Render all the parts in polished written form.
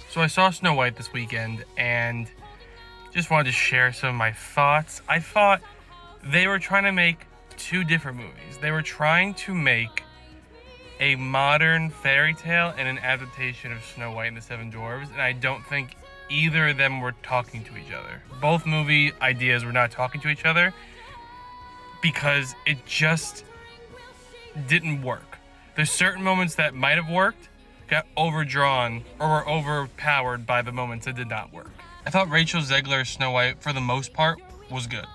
So I saw Snow White this weekend and just wanted to share some of my thoughts. I thought they were trying to make two different movies. They were trying to make a modern fairy tale and an adaptation of Snow White and the Seven Dwarfs, and I don't think either of them were talking to each other. Both movie ideas were not talking to each other because it just didn't work. There's certain moments that might have worked, got overdrawn or were overpowered by the moments that did not work. I thought Rachel Zegler's Snow White, for the most part, was good.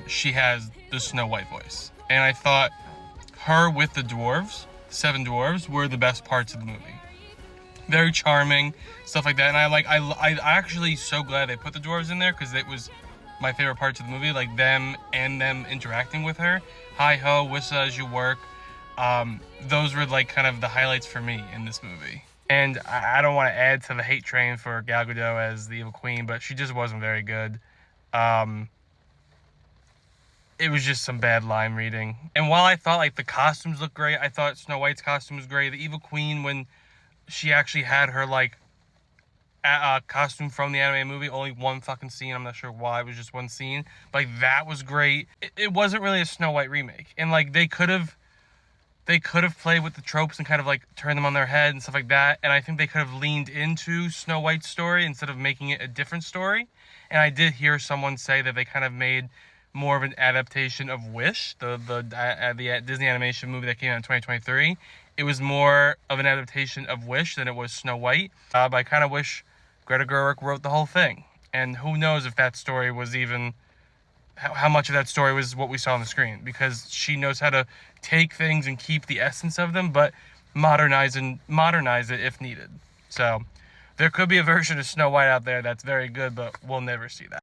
She has the Snow White voice. And I thought her with the dwarves, the seven dwarves, were the best parts of the movie. Very charming, stuff like that. And I actually so glad they put the dwarves in there because it was my favorite parts of the movie, like them interacting with her. Hi ho, Wissa as you work. Those were like kind of the highlights for me in this movie. And I don't want to add to the hate train for Gal Gadot as the Evil Queen, but she just wasn't very good. It was just some bad line reading. And while I thought like the costumes looked great, I thought Snow White's costume was great. The Evil Queen, when she actually had her like costume from the anime movie, only one fucking scene. I'm not sure why, it was just one scene. Like that was great. It wasn't really a Snow White remake, and like they could have played with the tropes and kind of like turned them on their head and stuff like that. And I think they could have leaned into Snow White's story instead of making it a different story. And I did hear someone say that they kind of made more of an adaptation of Wish, the Disney animation movie that came out in 2023. It was more of an adaptation of Wish than it was Snow White. But I kind of wish Greta Gerwig wrote the whole thing. And who knows if that story was even, how much of that story was what we saw on the screen, because she knows how to take things and keep the essence of them, but modernize it if needed. So there could be a version of Snow White out there that's very good, but we'll never see that.